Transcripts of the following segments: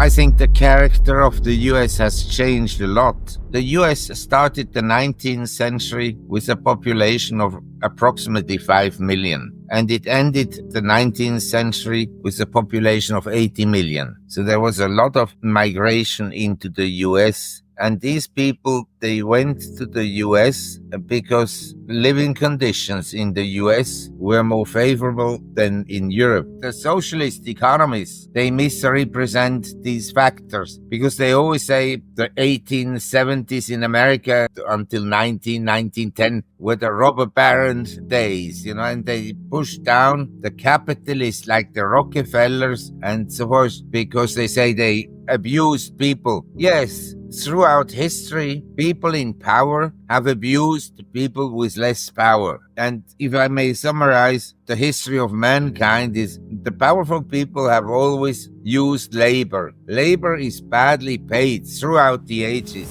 I think the character of the US has changed a lot. The US started the 19th century with a population of approximately 5 million, and it ended the 19th century with a population of 80 million. So there was a lot of migration into the US. And these people, they went to the US because living conditions in the US were more favorable than in Europe. The socialist economists, they misrepresent these factors because they always say the 1870s in America until 1910 were the robber baron days, and they pushed down the capitalists like the Rockefellers and so forth because they say they abused people. Yes, throughout history, people in power have abused people with less power. And if I may summarize, the history of mankind is the powerful people have always used labor. Labor is badly paid throughout the ages.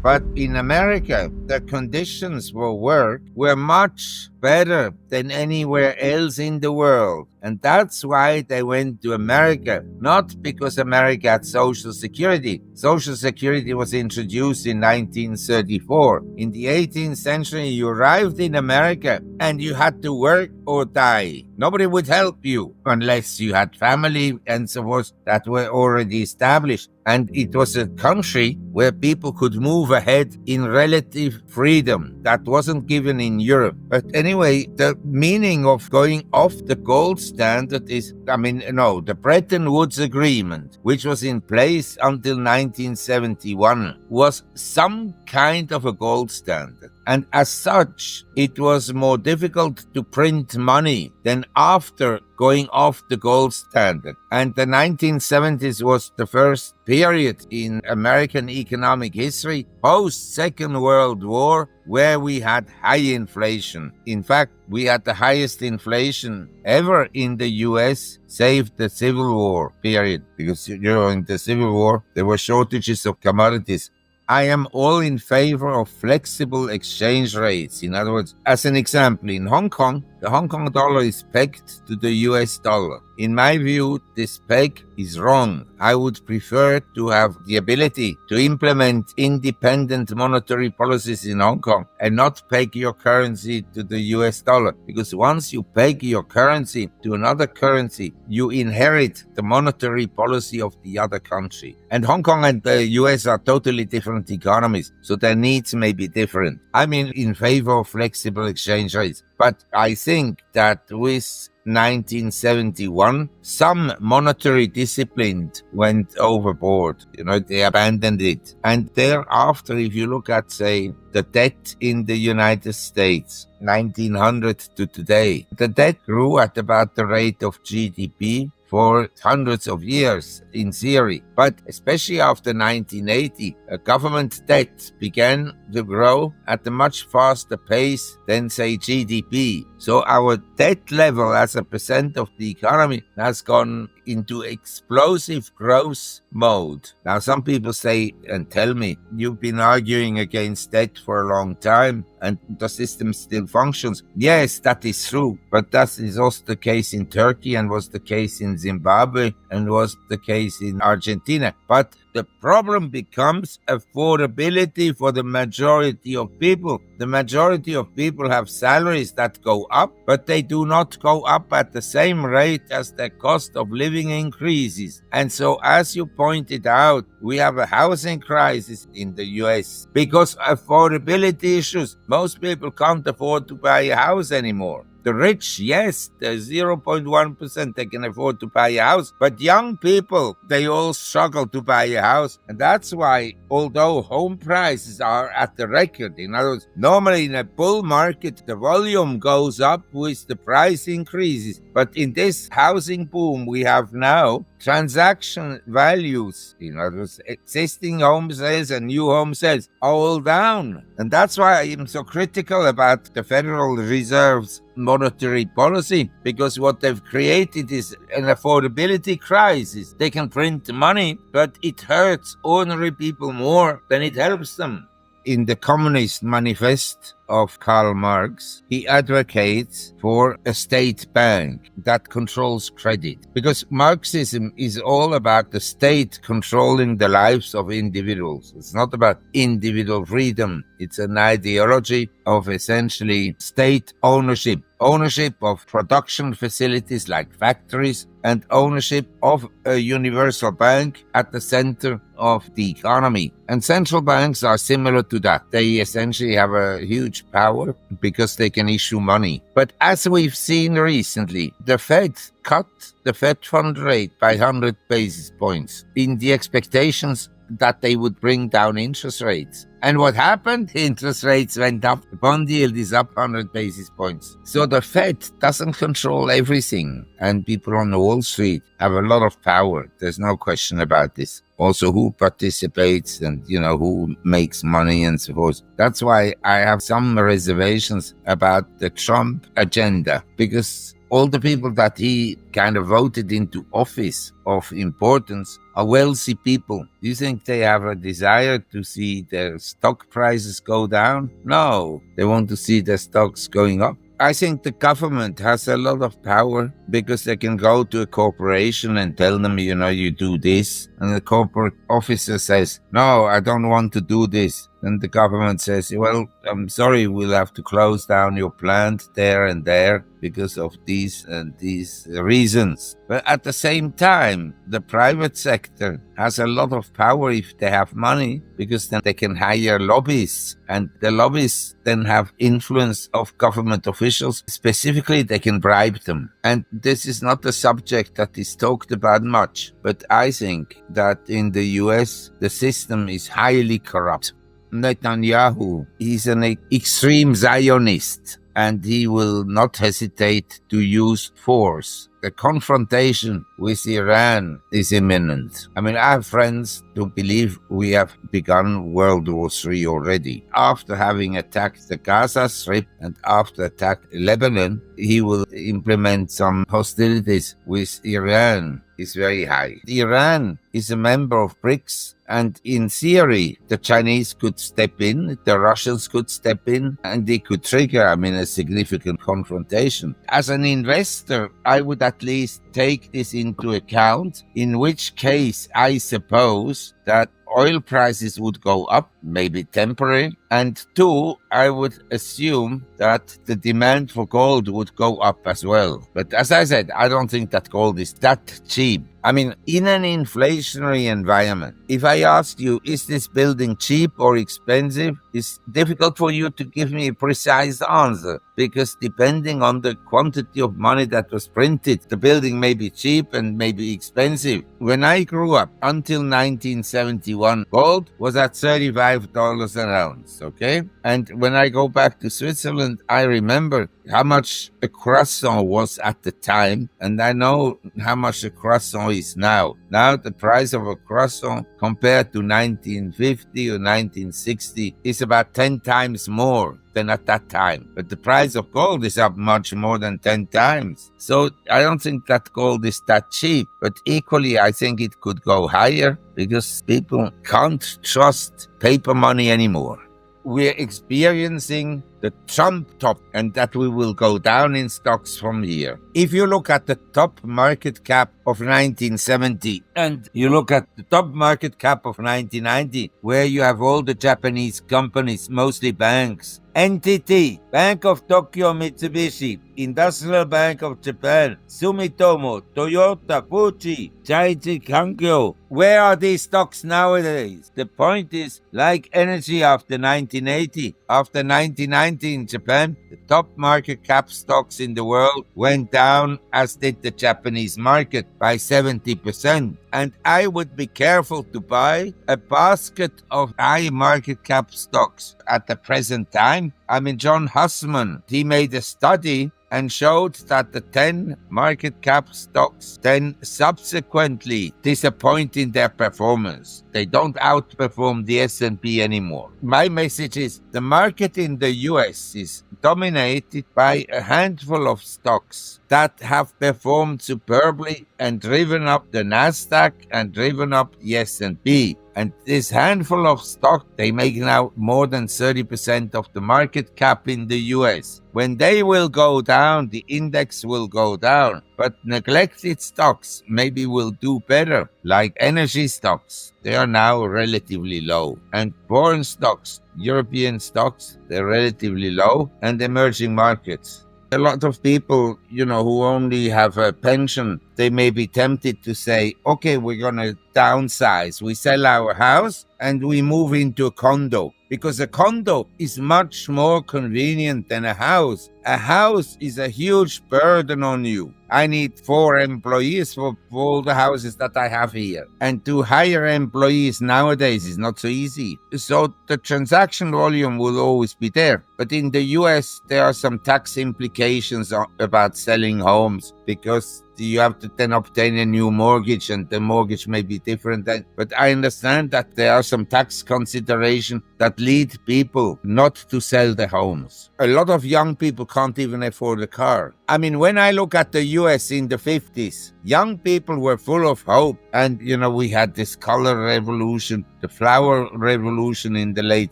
But in America, the conditions for work were much better than anywhere else in the world. And that's why they went to America, not because America had Social Security. Social Security was introduced in 1934. In the 18th century, you arrived in America and you had to work or die. Nobody would help you unless you had family and so forth that were already established. And it was a country where people could move ahead in relative freedom. That wasn't given in Europe. But anyway, the meaning of going off the gold standard is, the Bretton Woods Agreement, which was in place until 1971, was some kind of a gold standard. And as such, it was more difficult to print money than after going off the gold standard. And the 1970s was the first period in American economic history, post-Second World War, where we had high inflation. In fact, we had the highest inflation ever in the US, save the Civil War period, because during the Civil War, there were shortages of commodities. I am all in favor of flexible exchange rates. In other words, as an example, in Hong Kong, the Hong Kong dollar is pegged to the US dollar. In my view, this peg is wrong. I would prefer to have the ability to implement independent monetary policies in Hong Kong and not peg your currency to the US dollar. Because once you peg your currency to another currency, you inherit the monetary policy of the other country. And Hong Kong and the US are totally different economies, so their needs may be different. I'm in favor of flexible exchange rates. But I think that with 1971, some monetary discipline went overboard. They abandoned it. And thereafter, if you look at, say, the debt in the United States, 1900 to today, the debt grew at about the rate of GDP for hundreds of years, in theory. But especially after 1980, government debt began to grow at a much faster pace than, say, GDP. So our debt level as a percent of the economy has gone into explosive growth mode. Now, some people say and tell me, you've been arguing against debt for a long time and the system still functions. Yes, that is true. But that is also the case in Turkey and was the case in Zimbabwe and was the case in Argentina. But the problem becomes affordability for the majority of people. The majority of people have salaries that go up, but they do not go up at the same rate as the cost of living increases. And so, as you pointed out, we have a housing crisis in the US because affordability issues. Most people can't afford to buy a house anymore. The rich, yes, the 0.1%, they can afford to buy a house. But young people, they all struggle to buy a house. And that's why, although home prices are at the record, in other words, normally in a bull market, the volume goes up with the price increases. But in this housing boom we have now, transaction values, in other words, existing home sales and new home sales are all down. And that's why I am so critical about the Federal Reserve's monetary policy, because what they've created is an affordability crisis. They can print money, but it hurts ordinary people more than it helps them. In the Communist Manifesto of Karl Marx, he advocates for a state bank that controls credit. Because Marxism is all about the state controlling the lives of individuals. It's not about individual freedom. It's an ideology of essentially state ownership. Ownership of production facilities like factories, and ownership of a universal bank at the center of the economy. And central banks are similar to that. They essentially have a huge power because they can issue money. But as we've seen recently, the Fed cut the Fed fund rate by 100 basis points in the expectations that they would bring down interest rates. And what happened? Interest rates went up. The bond yield is up 100 basis points. So the Fed doesn't control everything. And people on Wall Street have a lot of power. There's no question about this. Also, who participates and, who makes money and so forth. That's why I have some reservations about the Trump agenda, because all the people that he kind of voted into office of importance are wealthy people. Do you think they have a desire to see their stock prices go down? No, they want to see their stocks going up. I think the government has a lot of power because they can go to a corporation and tell them, you do this. And the corporate officer says, no, I don't want to do this. And the government says, well, I'm sorry, we'll have to close down your plant there and there because of these and these reasons. But at the same time, the private sector has a lot of power if they have money, because then they can hire lobbyists, and the lobbyists then have influence of government officials. Specifically, they can bribe them. And this is not a subject that is talked about much, but I think that in the US, the system is highly corrupt. Netanyahu is an extreme Zionist, and he will not hesitate to use force. The confrontation with Iran is imminent. I have friends who believe we have begun World War III already. After having attacked the Gaza Strip and after attacking Lebanon, he will implement some hostilities with Iran. Is very high. Iran is a member of BRICS, and in theory, the Chinese could step in, the Russians could step in, and they could trigger, a significant confrontation. As an investor, I would at least take this into account, in which case I suppose that oil prices would go up, maybe temporary. And two, I would assume that the demand for gold would go up as well. But as I said, I don't think that gold is that cheap. In an inflationary environment, if I ask you, is this building cheap or expensive? It's difficult for you to give me a precise answer, because depending on the quantity of money that was printed, the building may be cheap and may be expensive. When I grew up, until 1971, gold was at $35 an ounce, okay? And when I go back to Switzerland, I remember how much a croissant was at the time, and I know how much a croissant is now. Now the price of a croissant compared to 1950 or 1960 is about 10 times more than at that time. But the price of gold is up much more than 10 times. So I don't think that gold is that cheap. But equally, I think it could go higher because people can't trust paper money anymore. We're experiencing the Trump top, and that we will go down in stocks from here. If you look at the top market cap of 1970 and you look at the top market cap of 1990, where you have all the Japanese companies, mostly banks, NTT, Bank of Tokyo Mitsubishi, Industrial Bank of Japan, Sumitomo, Toyota, Fuji, Daiichi Sankyo. Where are these stocks nowadays? The point is, like energy after 1980, after 1990 in Japan, the top market cap stocks in the world went down, as did the Japanese market, by 70%. And I would be careful to buy a basket of high market cap stocks at the present time. John Hussman, he made a study and showed that the 10 market cap stocks then subsequently disappoint in their performance. They don't outperform the S&P anymore. My message is the market in the US is dominated by a handful of stocks that have performed superbly and driven up the Nasdaq and driven up the S&P. And this handful of stock, they make now more than 30% of the market cap in the US. When they will go down, the index will go down. But neglected stocks maybe will do better, like energy stocks. They are now relatively low. And foreign stocks, European stocks, they're relatively low. And emerging markets. A lot of people, who only have a pension, they may be tempted to say, okay, we're going to downsize. We sell our house and we move into a condo, because a condo is much more convenient than a house. A house is a huge burden on you. I need 4 employees for all the houses that I have here. And to hire employees nowadays is not so easy. So the transaction volume will always be there. But in the US, there are some tax implications about selling homes, because you have to then obtain a new mortgage, and the mortgage may be different. But I understand that there are some tax considerations that lead people not to sell their homes. A lot of young people can't even afford a car. I mean, when I look at the US in the 50s, young people were full of hope. And, we had this color revolution, the flower revolution in the late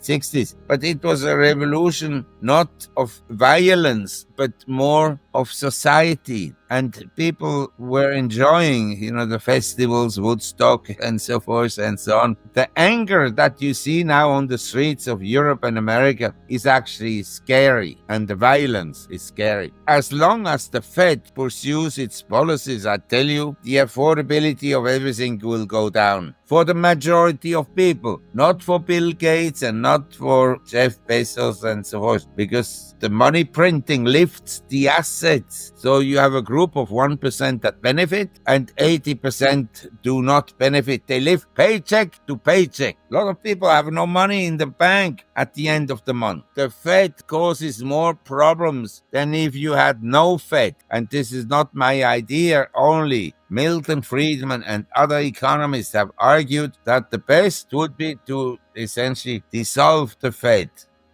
60s. But it was a revolution not of violence, but more of society. And people were enjoying, the festivals, Woodstock, and so forth and so on. The anger that you see now on the streets of Europe and America is actually scary. And the violence is scary. As long as the Fed pursues its policies, I tell you, the affordability of everything will go down. For the majority of people, not for Bill Gates and not for Jeff Bezos and so forth, because the money printing lifts the assets. So you have a group of 1% that benefit and 80% do not benefit. They live paycheck to paycheck. A lot of people have no money in the bank at the end of the month. The Fed causes more problems than if you had no Fed. And this is not my idea only. Milton Friedman and other economists have argued that the best would be to essentially dissolve the Fed.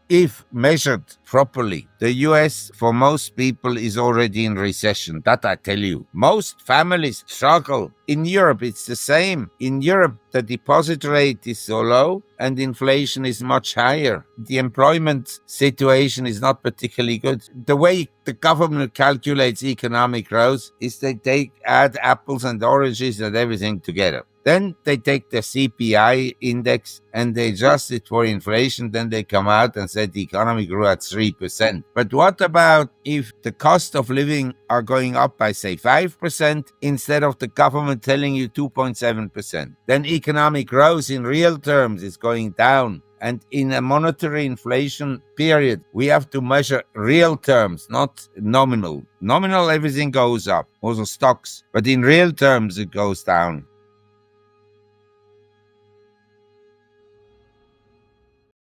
If measured properly, the US, for most people, is already in recession. That I tell you. Most families struggle. In Europe, it's the same. In Europe, the deposit rate is so low and inflation is much higher. The employment situation is not particularly good. The way the government calculates economic growth is they add apples and oranges and everything together. Then they take the CPI index and they adjust it for inflation. Then they come out and say the economy grew at 3%. But what about if the cost of living are going up by, say, 5% instead of the government telling you 2.7%? Then economic growth in real terms is going down. And in a monetary inflation period, we have to measure real terms, not nominal. Nominal, everything goes up, also stocks. But in real terms, it goes down.